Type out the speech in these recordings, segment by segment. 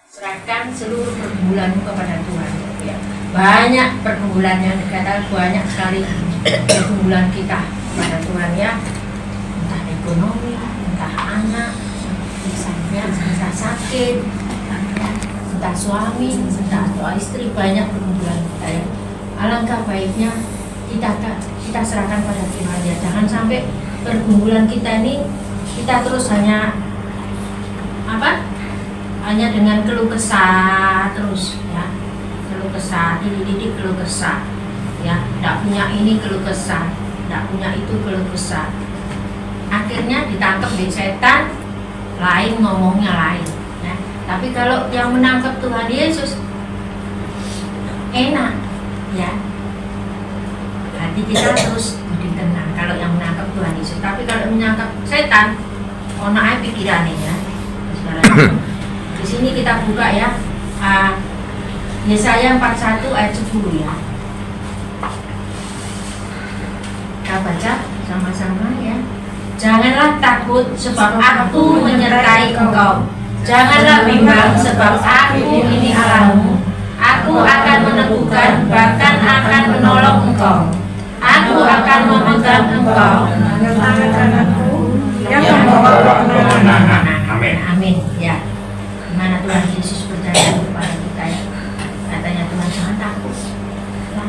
serahkan seluruh pergumulanmu kepada Tuhan. Ya. Banyak pergumulan yang dikatakan banyak sekali pergumulan kita kepada Tuhan ya. Entah ekonomi, entah anak, misalnya entah sakit, entah suami, entah istri, banyak pergumulan kita ya. Alangkah baiknya kita serahkan pada Tuhan ya. Jangan sampai pergumulan kita ini kita terus hanya hanya dengan keluh kesah terus ya, keluh kesah, didik keluh kesah ya, tidak punya ini keluh kesah, tidak punya itu keluh kesah, akhirnya ditangkap di setan, lain ngomongnya lain ya. Tapi kalau yang menangkap Tuhan Yesus enak ya, hati kita terus lebih tenang kalau yang menangkap Tuhan Yesus. Tapi kalau menangkap setan, ono ae pikirannya ya. Di sini kita buka ya, Yesaya 41 ayat 10 ya. Kita baca sama-sama ya. Janganlah takut sebab aku menyertai engkau. Janganlah bimbang sebab aku ini Allahmu. Aku akan meneguhkan, bahkan akan menolong engkau. Aku akan memegang engkau dengan tangan kananku yang membawa kemenangan. Amin. Amin ya. Dimana Tuhan Yesus berjanji kepada kita ya, katanya Tuhan jangan takut ya,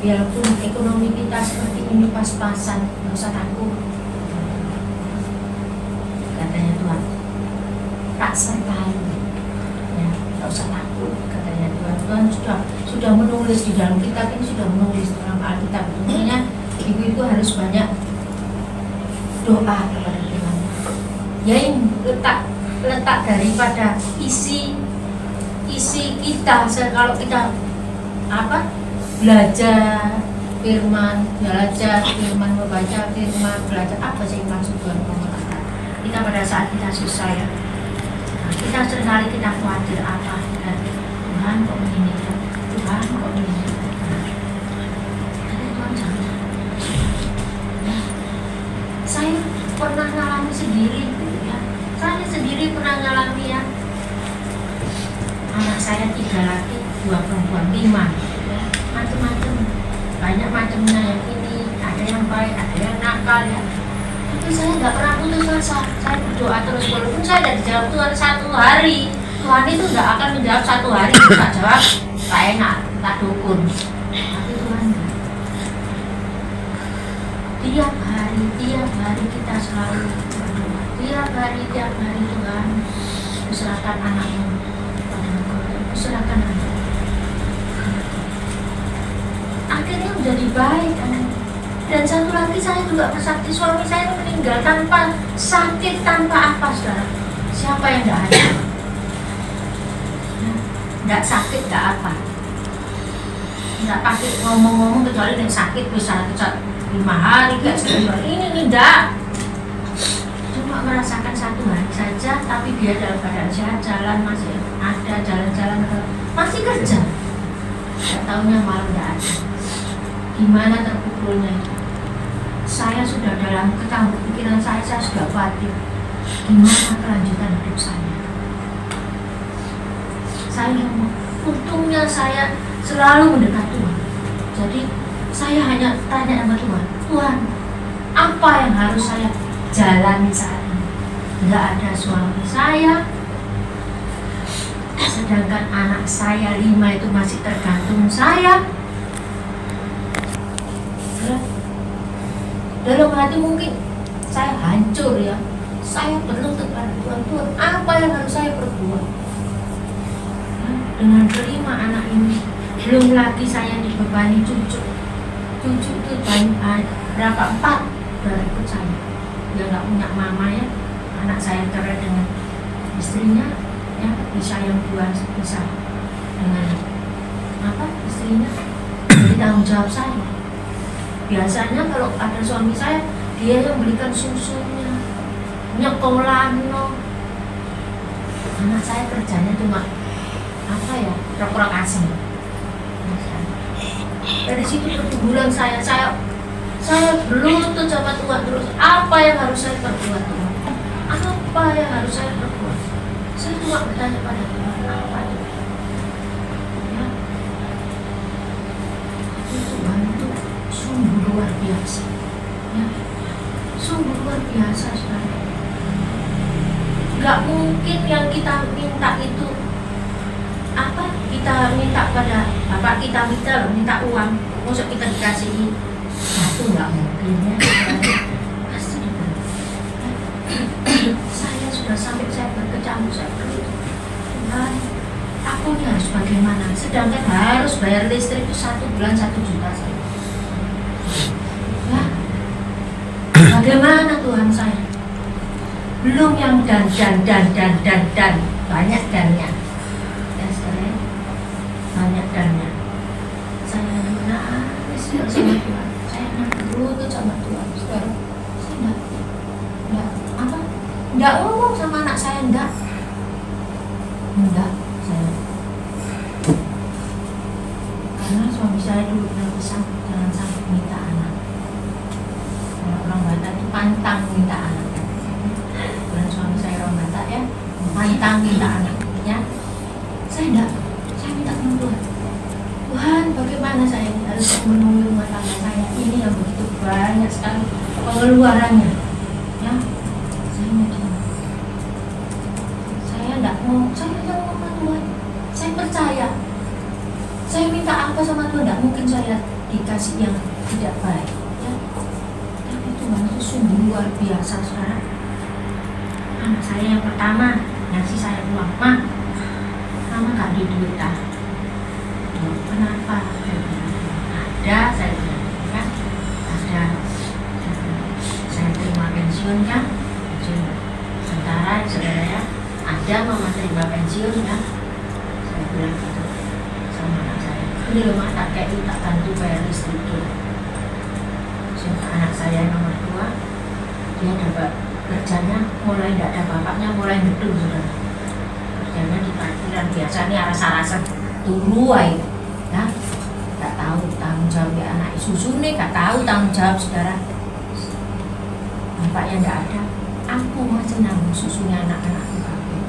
biarpun ekonomi kita seperti ini pas-pasan, nggak usah takut, katanya Tuhan, tak sertai ya, nggak usah takut, katanya Tuhan. Tuhan sudah menulis di dalam kitab ini, sudah menulis dalam Alkitab. Sebenarnya ibu itu harus banyak doa kepada Tuhan ya, ini letak daripada isi kita. Kalau kita belajar firman, membaca firman, belajar apa sih maksud Tuhan mengatakan kita pada saat kita susah ya, kita seringkali kita khawatir apa ya, Tuhan kok begini ya, Tuhan kok begini ya. Tuhan jangan ya. Saya pernah ngalami sendiri ya. Saya sendiri pernah ngalami ya. Anak saya 3 laki, 2 perempuan, 5 ya. Macam-macam, banyak macamnya yang ini, ada yang baik, ada yang nakal ya. Tapi saya nggak pernah putus asa. Saya berdoa terus, walaupun saya tidak dijawab Tuhan 1 hari. Tuhan itu nggak akan menjawab 1 hari, tak jawab, tak enak, tak dukun. Tapi Tuhan tiap hari kita selalu berdoa. Tiap hari Tuhan, serahkan anakmu pada Engkau, serahkan anakmu. Akhirnya menjadi baik. Dan satu lagi saya juga bersakti, suami saya meninggal tanpa sakit, tanpa apa saudara. Siapa yang tidak ada? Tidak sakit, tidak apa. Tidak pakai ngomong-ngomong kecuali yang sakit bisa 5 hari, gak 10 hari. Ini tidak. Cuma merasakan 1 hari saja, tapi dia dalam keadaan sehat, jalan masih ada, jalan-jalan masih kerja. Gak taunya malah tidak ada. Gimana terpukulnya itu? Saya sudah dalam kecambuk pikiran saya sudah khawatir. Gimana kelanjutan hidup saya? Untungnya saya selalu mendekat Tuhan. Jadi saya hanya tanya sama Tuhan, Tuhan, apa yang harus saya jalani saat ini? Nggak ada suami saya, sedangkan anak saya 5 itu masih tergantung saya. Dalam hati mungkin saya hancur ya. Saya berlutut pada Tuhan, Tuhan, apa yang harus saya perbuat? Dengan kelima anak ini, belum lagi saya dibebani cucu itu berapa 4 dari ikut saya. Dia nggak punya mama ya. Anak saya cerai dengan istrinya ya, bisa yang 2 bisa dengan istrinya. Jadi tanggung jawab saya. Biasanya kalau ada suami saya, dia yang belikan susunya, nyekolahno. Anak saya kerjanya cuma rok-rok asem. Dari situ pergumulan saya berlutut sama Tuhan terus. Apa yang harus saya perbuat Tuhan? Apa yang harus saya perbuat? Saya cuma bertanya pada Tuhan apa itu ya. Tuhan itu sungguh luar biasa ya, sungguh luar biasa sekali. Gak mungkin yang kita minta itu apa, kita minta pada bapak kita, minta uang, maksud kita dikasihi satu, nggak mungkin ya. Pasti diberi. Saya sudah sampai saya berkecamuk, saya berdoa, Tuhan, aku ini harus bagaimana, sedangkan harus bayar listrik itu 1 bulan 1 juta saja ya. Bagaimana Tuhan saya, belum yang dan banyak dannya ya sekalian, banyak dannya. Saya nangis sama Tuhan, saya nangis sama Tuhan. Sekarang saya enggak ngomong sama anak saya, enggak saya, karena suami saya dulu pernah pesan jangan sampai minta anak. Kalau orang Batak itu pantang minta anak kan. Dan suami saya orang Batak ya, pantang minta anak ya. Saya enggak, saya minta sama Tuhan. Tuhan, bagaimana saya harus memenuhi rumah tangga saya ini yang begitu banyak sekali pengeluarannya ya. Saya minta, saya enggak mau, saya minta sama Tuhan. Saya percaya, saya minta apa sama Tuhan, enggak mungkin saya dikasih yang tidak baik ya. Tapi Tuhan itu sungguh luar biasa. Saudara, anak saya yang pertama ngasih saya uang, mama gak ada duit ah. Kenapa? Ada, saya bilang kan, ada. Saya terima pensiun kan, sementara saudara ya, ada mama terima pensiun ya. Saya bilang gitu sama anak saya, ini loh mak, tak kayak tak bantu bayar listrik itu. Anak saya nomor 2, dia dapat kerjanya mulai tidak ada bapaknya, mulai gedung sudah. Kerjanya di parkiran biasa, ini rasa-rasa turu aja ya, gak tahu tanggung jawab ya anak susu nih, gak tahu tanggung jawab saudara. Bapaknya gak ada, aku masih nanggung susunya anak-anakku kabeh.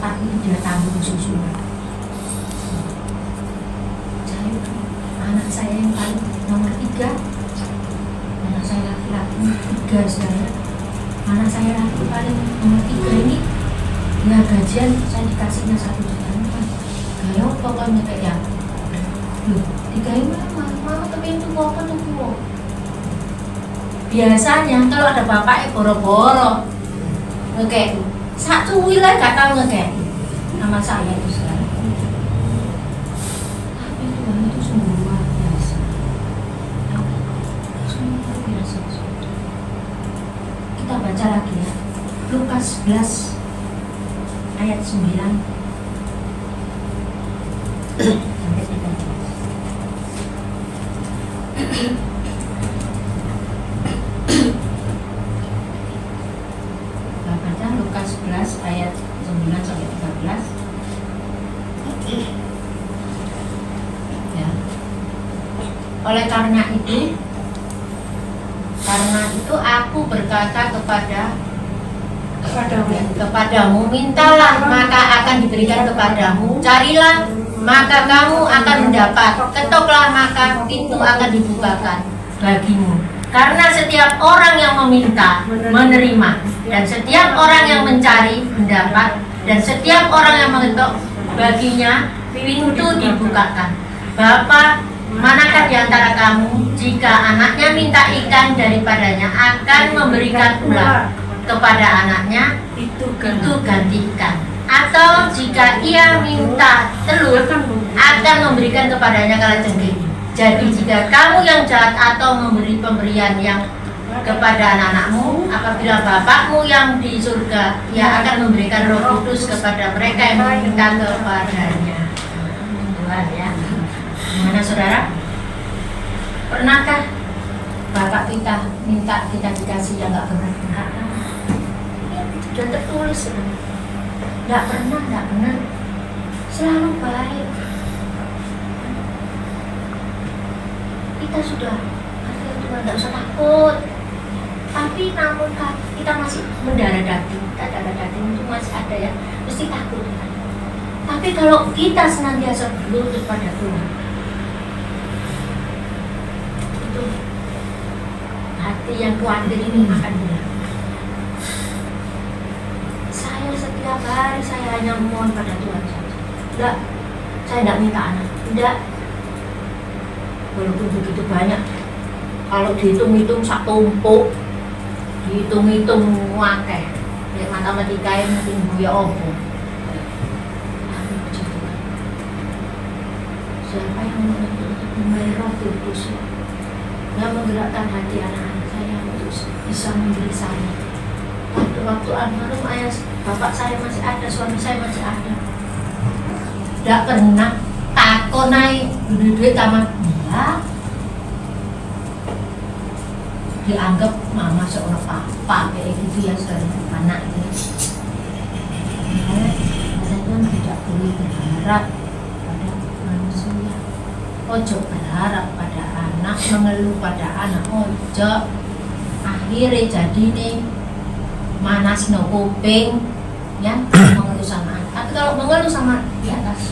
4 itu dia tanggung susunya. Anak saya yang paling nomor 3, anak saya laki-laki 3 saudara. Anak saya laki paling nomor 3 ini ya, gajian saya dikasihnya 1 juta. Gaya pokoknya kayak loh, 3 ini mama tapi itu apa tuh. Biasanya kalau ada bapaknya boro-boro ngekek, satu wilayah gak tahu ngekek nama saya itu sekarang. Tapi Tuhan itu sungguh luar biasa, sungguh luar biasa. Kita baca lagi ya, Lukas 11 ayat 9 sampai 13. Baca Lukas 11 ayat 9 sampai 13 ya. Oleh karena itu aku berkata kepadamu, mintalah maka akan diberikan kepadamu, carilah maka kamu akan mendapat, ketoklah maka pintu akan dibukakan bagimu. Karena setiap orang yang meminta menerima, dan setiap orang yang mencari mendapat, dan setiap orang yang mengetok baginya pintu dibukakan. Bapa, manakah di antara kamu jika anaknya minta ikan daripadanya akan memberikan ular kepada anaknya itu ganti ikan? Atau jika ia minta telur akan memberikan kepadanya kalajengking? Jadi jika kamu yang jahat atau memberi pemberian yang kepada anak-anakmu, apabila Bapakmu yang di surga, ia akan memberikan Roh Kudus kepada mereka yang meminta kepadanya. Tuhan ya. Gimana saudara? Pernahkah Bapak kita minta kita dikasih yang nggak benar-benar? Sudah tertulis sebenarnya. Nggak pernah, selalu baik. Kita sudah, Tuhan nggak usah takut. Tapi namun kita masih mendarah daging, kita darah daging itu masih ada ya, mesti takut kan. Tapi kalau kita senantiasa berlutut pada Tuhan, itu hati yang khawatir ini akan hilang. Saya setiap hari saya hanya mohon pada Tuhan saja. Enggak, saya tidak minta anak, tidak. Walaupun begitu banyak, kalau dihitung-hitung sak tumpuk, dihitung-hitung wakeh, ya matematika yang mungkin buya opo. Tapi puji Tuhan, siapa yang memberi Roh Kudus yang menggerakkan hati anak-anak saya untuk bisa memberi saya. Waktu almarhum ayah bapak saya masih ada, suami saya masih ada, tidak pernah takut naik duit tamat dia. Dianggap mama seorang papa kayak gitu ya, seorang anak gitu. Saya kan tidak boleh berharap pada manusia. Ojo berharap pada anak, mengeluh pada anak. Ojo. Akhirnya jadi nih manas no kuping, ya mengeluh sama anak. Tapi kalau mengeluh sama di atas,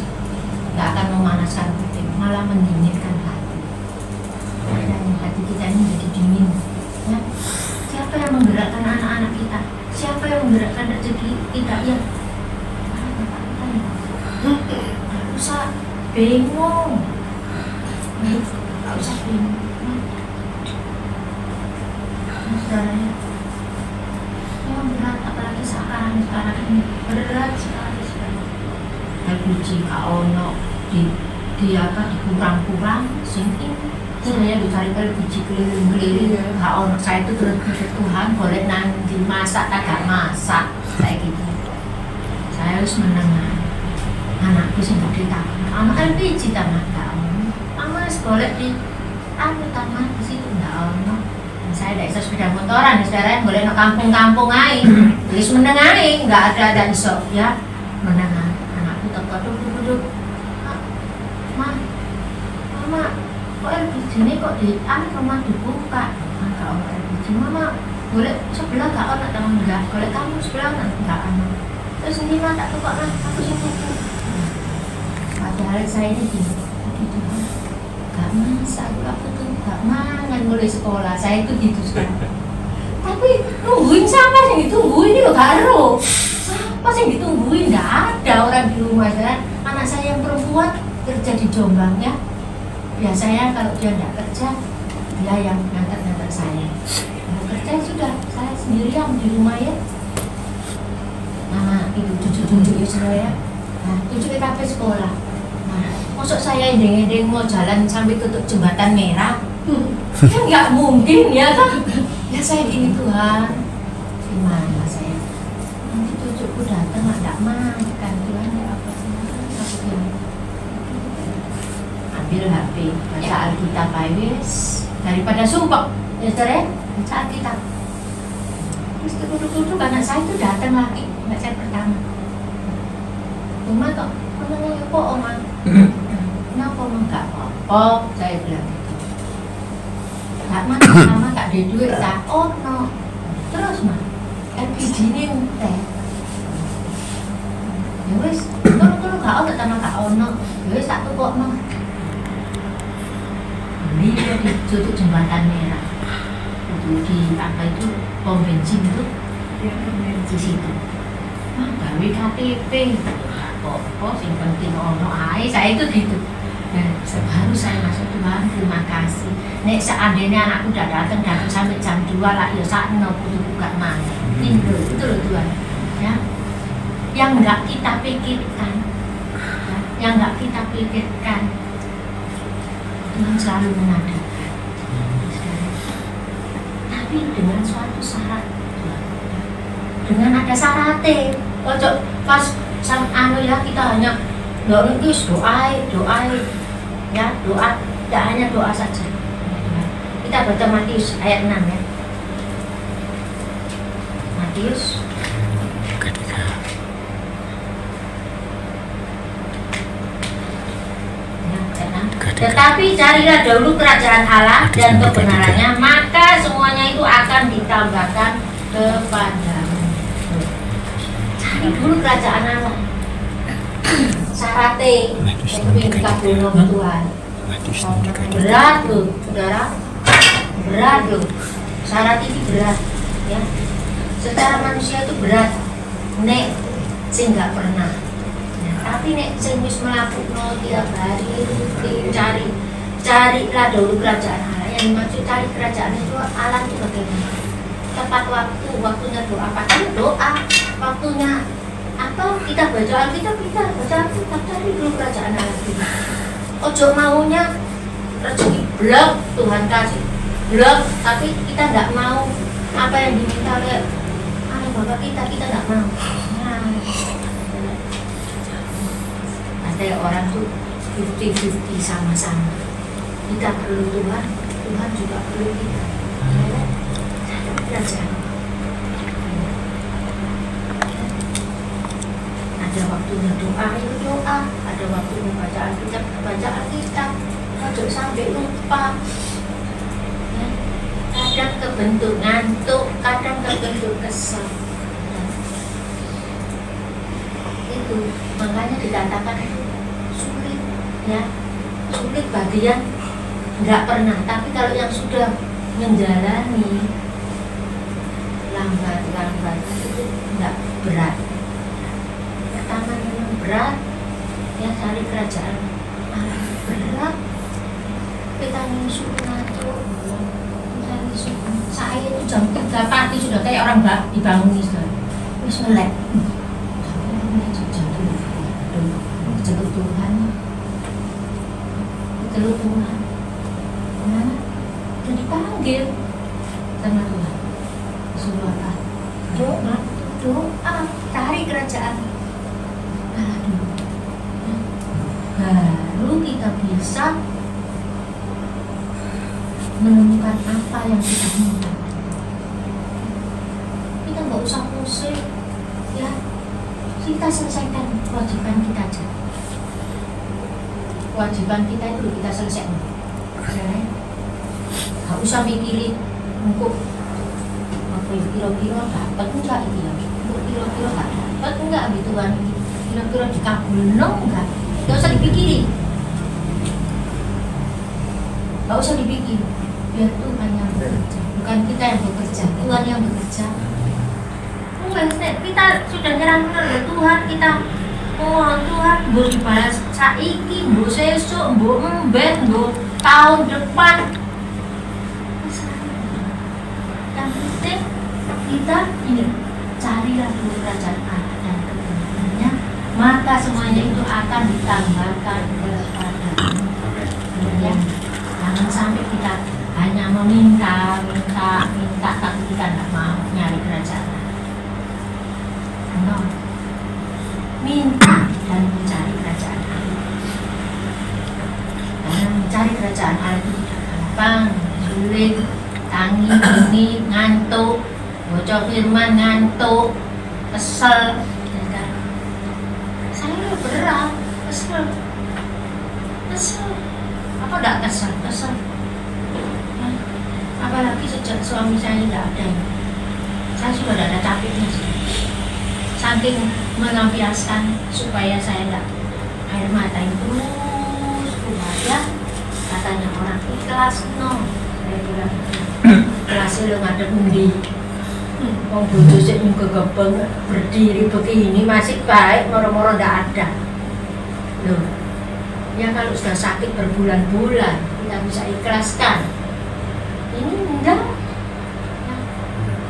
nggak akan memanaskan kuping, malah mendinginkan hati. Dan hati kita ini jadi dingin. Ya. Siapa yang menggerakkan anak-anak kita? Siapa yang menggerakkan rezeki kita? Ya, nggak usah bingung, nggak usah bingung. Saudara, yang berat apalagi sekarang ini berat sekali. LPG kaono di apa dikurang-kurang singking. Saya dicari biji keliling-keliling, kalau saya itu terus pikir Tuhan boleh nanti masak agak masak kayak gitu. Saya harus mendengar anakku sing gede takut, anak LPG tamat kamu, amas boleh di aku tamat di situ nggak ono. Saya tidak bisa sepeda motoran, saudara boleh no kampung-kampung aja, terus mendengar nggak ada iso ya mendengar. Anakku takut duduk, mama. Kok LPG ini kok di rumah dibuka? Enggak ono LPG. Mama, boleh sebelah enggak ono teman enggak? Boleh kamu sebelah enggak ono. Terus ini mah tak tukok lah, aku sing tuku. Padahal saya ini gitu. Enggak masak, aku tuh enggak mangan mulai sekolah. Saya itu gitu sekarang. Tapi nungguin siapa sing ditungguin ini kok gak ero. Siapa sing ditungguin? Enggak ada orang di rumah kan. Anak saya yang perempuan kerja di Jombang ya. Biasanya kalau dia tidak kerja, dia yang ngantar saya. Kalau kerja sudah, saya sendirian di rumah ya. Nah, itu cucu-cucu saya. Nah, cucu kita ke sekolah. Nah, masuk saya indeng-indeng mau jalan sampai tutup jembatan merah. Kan nggak mungkin ya kan? Ya saya gini Tuhan, gimana saya? Nanti cucuku datang nggak makan, Tuhan ya apa sih? Ambil HP, baca Alkitab wis daripada sumpah ya saudara, baca Alkitab. Terus duduk-duduk anak saya itu datang lagi, anak saya pertama. Oma kok, omongnya apa Oma? Kenapa Oma gak apa-apa? Saya bilang gitu. Gak mana sama gak ada duit tak? Oh no. Terus mah, LPG ini teh. Ya wis, kalau gak ono tanah gak ono, ya wis tak tukok mah. Ini di tutup jembatan merah itu di apa itu pom bensin itu di situ gawe KTP apa sing penting ono ae saya itu gitu. Nah baru saya masuk Tuhan terima kasih nek seandainya anakku udah datang sampai jam 2 lah ya sakno kudu buka mana tidur itu loh Tuhan ya yang enggak kita pikirkan ya, yang enggak kita pikirkan Tuhan selalu mengadakan. Tapi dengan suatu syarat, dengan ada syaratnya. Ojo pas ya kita hanya doa, ya doa, tidak hanya doa saja. Kita baca Matius ayat 6 ya. Matius. Tetapi carilah dahulu kerajaan Allah dan kebenarannya, maka maka semuanya itu akan ditambahkan kepadamu. Cari dulu kerajaan Allah. Syaratnya kabulung Tuhan. Berat loh, saudara. Berat loh. Syarat ini berat, ya. Secara manusia itu berat. Nek sing nggak pernah. Nah, tapi nek sing wis melakukan tiap hari rutin carilah dulu kerajaan Allah. Yang dimaksud cari kerajaan itu Allah itu bagaimana? Tepat waktunya doa. Padahal doa waktunya atau kita baca Alkitab, cari dulu kerajaan Allah kita. Ojo maunya rezeki blok Tuhan kasih blok, tapi kita nggak mau apa yang diminta oleh Bapak kita nggak mau. Nah, ada orang tuh 50-50 sama-sama. Kita perlu Tuhan, Tuhan juga perlu kita. Kerajaan. Ada waktunya doa itu doa, ada waktunya baca Alkitab, ojo sampai lupa. Ya. Kadang kebentuk ngantuk, kadang kebentuk kesel. Itu makanya dikatakan itu sulit, ya, sulit bagi yang nggak pernah. Tapi kalau yang sudah menjalani lambat itu nggak berat. Pertama memang berat, ya cari kerajaan berat. Kita nyusul ngantuk, saya itu jam 3 pagi sudah kayak orang dibangun sudah, wis melek. Jemput Tuhan, jemput Tuhan, nah, dan dipanggil sama Tuhan. Suruh apa? Doa, cari kerajaan Allah dulu. Baru kita bisa menemukan apa yang kita minta. Kita nggak usah pusing, ya. Kita selesaikan kewajiban kita aja. Kewajiban kita itu kita selesaikan. Ya. Nggak usah mikirin untuk apa kira-kira dapat enggak ini ya. Kira-kira nggak dapat enggak gitu kan. Kira-kira dikabulin enggak. Nggak usah dipikirin. Nggak usah dipikirin. Biar Tuhan yang bekerja, bukan kita yang bekerja, Tuhan yang bekerja. Kita sudah nyerahkan ke Tuhan, kita mohon Tuhan, mbok dibalas saiki, mbok sesuk, mbok embet, mbok tahun depan. Yang penting kita ini carilah dulu kerajaan Allah dan kebenarannya, maka semuanya itu akan ditambahkan kepadamu. Ya, jangan sampai kita hanya meminta, tapi kita tidak mau nyari kerajaan. No. Minta dan mencari kerajaan Allah. Karena mencari kerajaan Allah itu tidak gampang, sulit, tangi, gini, ngantuk, baca firman ngantuk, kesel. Saya berat, kesel. Apa tidak kesel? Apalagi sejak suami saya tidak ada, saya sudah tidak ada capeknya sih. Saking melampiaskan supaya saya tidak air mata itu terus keluar, ya. Katanya orang ikhlas, no. Saya bilang ikhlasnya lo ngadep undi. Mau bodoh sih kegebeng berdiri begini masih baik, moro-moro tidak ada. Loh, ya kalau sudah sakit berbulan-bulan kita bisa ikhlaskan. Ini enggak. Ya.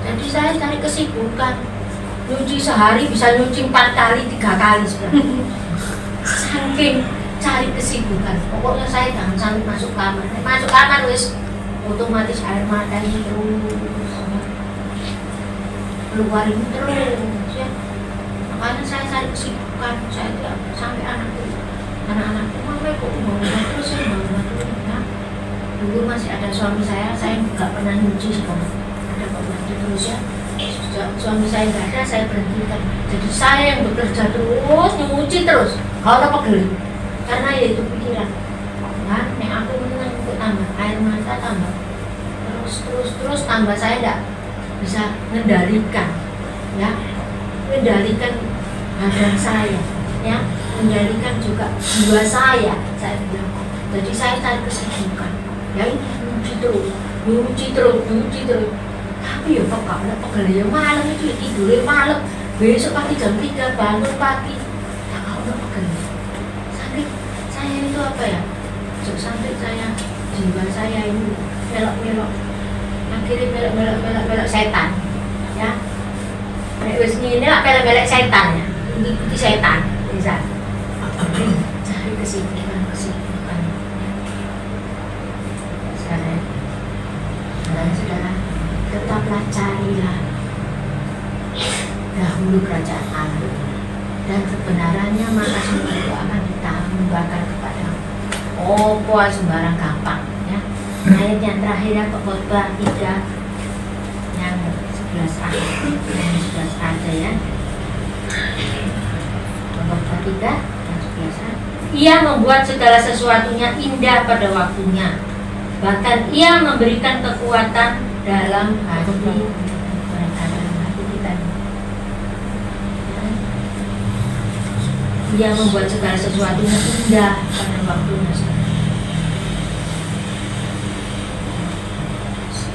Jadi saya cari kesibukan. Nyuci sehari bisa nyuci 4 kali, 3 kali sudah. Saking cari kesibukan. Pokoknya saya jangan sampai masuk kamar. Masuk kamar wis otomatis air mata ini terus keluar ini terus. Ya. Makanya saya cari kesibukan. Saya tidak sampai anak-anakku mama kok bawa terus ya bawa terus. Ya. Dulu masih ada suami saya nggak pernah nyuci sekarang. Ada pembantu terus ya. Suami saya nggak ada, saya berhentikan. Jadi saya yang bekerja terus, nyuci terus. Kalau pegel, karena ya itu pikiran. Kan, nek aku menang untuk tambah air mata tambah. Terus terus tambah saya tidak bisa mengendalikan, ya, mengendalikan badan saya, ya, mengendalikan juga jiwa saya bilang. Jadi saya cari kesibukan, ya, nyuci terus. Tapi ya pegel ya malam itu ya tidurnya malam, besok pagi jam 3 bangun pagi, ya kalau pegel. Sampai saya itu apa ya? Sampai saya jiwa saya ini belok-belok, akhirnya belok setan, ya. Nek wis ngene belok setan ya, ngikuti setan bisa. Cari kesibukan. Saudara, tetaplah carilah dahulu kerajaan Allah dan kebenarannya, maka semua itu akan ditambahkan kepadamu. Sembarang gampang, ya. Ayat yang terakhir Khotbah 3 yang 11a, ya. Khotbah 3 yang 11a. Ia membuat segala sesuatunya indah pada waktunya. Bahkan ia memberikan kekuatan dalam hati kita. Ia membuat segala sesuatunya indah pada waktunya.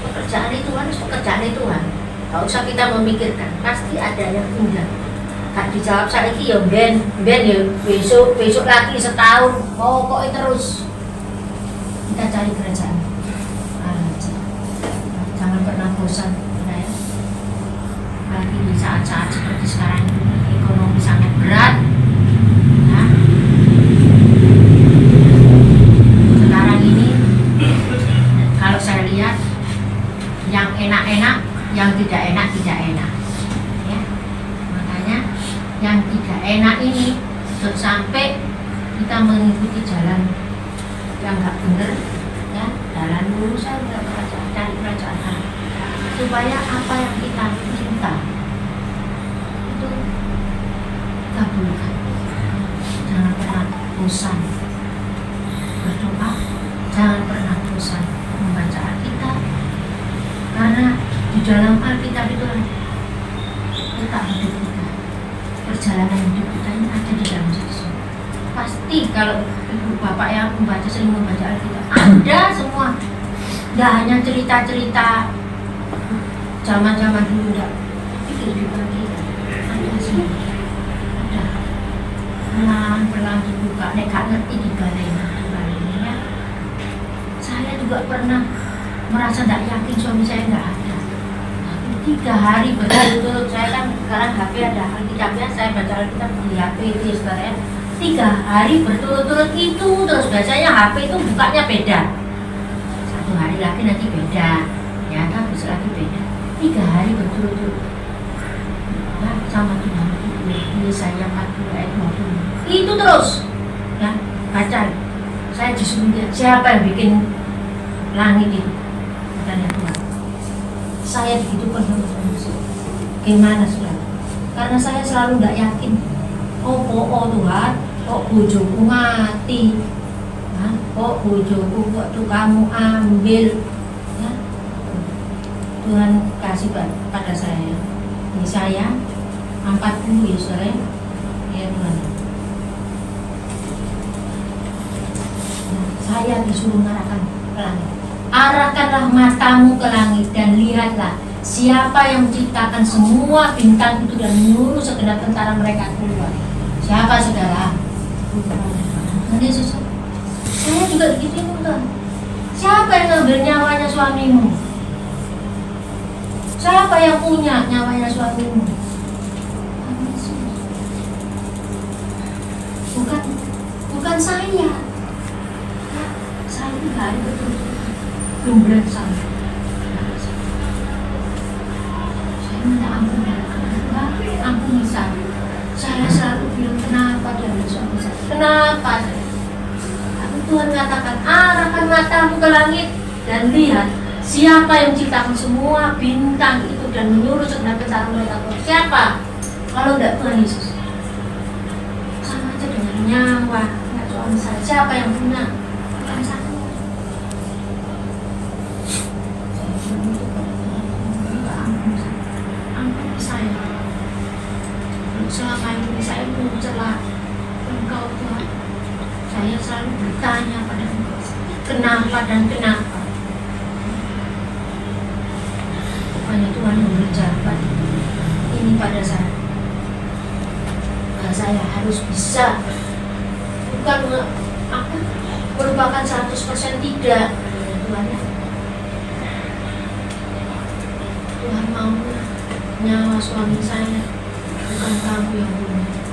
Pekerjaan Tuhan. Gak usah kita memikirkan, pasti ada yang indah. Gak dijawab saiki ya ben ya besok lagi setahun. Pokoknya terus kita cari kerajaan. Jangan pernah bosan, ya. Lagi di saat-saat seperti sekarang ini ekonomi sangat berat, ya. Sekarang ini kalau saya lihat yang enak-enak, yang tidak enak, ya. Makanya yang tidak enak ini sampai kita mengikuti jalan yang nggak benar, ya, jalan lurus saja, cari kerajaan Allah, supaya apa yang kita minta itu kabulkan. Jangan pernah bosan berdoa, jangan pernah bosan membaca Alkitab, karena di dalam Alkitab itu letak hidup kita, perjalanan hidup kita ini ada di dalam Yesus. Pasti kalau ibu bapak yang sering membaca Alkitab, ada semua. Tidak hanya cerita-cerita zaman-zaman dulu, enggak, tapi kehidupan kita ada semua. Ada pelan-pelan dibuka, nek gak ngerti dibalenya. Saya juga pernah merasa tidak yakin suami saya nggak ada. 3 hari berturut-turut, saya kan sekarang HP ada Alkitabnya, saya baca Alkitab di HP itu, saudara. 3 hari berturut-turut itu terus bacanya, HP itu bukanya beda. 1 hari lagi nanti beda, ya kan, besok lagi beda. 3 hari berturut-turut. Nah, sama Tuhan ini saya 40 ayat 20. Itu terus, ya, baca. Saya disuruh lihat siapa yang bikin langit itu, katanya Tuhan. Saya dihidupkan sama Tuhan. Gimana saudara? Karena saya selalu tidak yakin. Tuhan, kok bojoku mati? Kok bojoku kok tuh kamu ambil? Ya? Tuhan kasih pada saya. Ini saya 40 ya saudara. Ya Tuhan. Saya disuruh mengarahkan ke langit. Arahkanlah matamu ke langit dan lihatlah siapa yang menciptakan semua bintang itu dan menyuruh segenap tentara mereka keluar. Siapa saudara? Yesus. Saya juga begitu, Tuhan. Siapa yang ngambil nyawanya suamimu? Siapa yang punya nyawanya suamimu? Bukan saya. Saya 3 hari betul-betul gembira saya. Saya minta ampun, ampuni saya. Saya selalu bilang kenapa dari suami saya. Kenapa? Tapi Tuhan katakan, arahkan matamu ke langit dan lihat siapa yang menciptakan semua bintang itu dan menyuruh segenap tentara mereka. Siapa? Kalau tidak Tuhan Yesus. Sama aja dengan nyawa suami saya. Siapa yang punya? Bukan saya. Saya selalu bertanya pada Engkau, kenapa dan kenapa. Rupanya Tuhan memberi jawaban ini pada saya. Bahwa saya harus bisa, bukan merupakan 100% tidak. Tuhan ya. Tuhan mau nyawa suami saya, bukan kamu yang bunuh.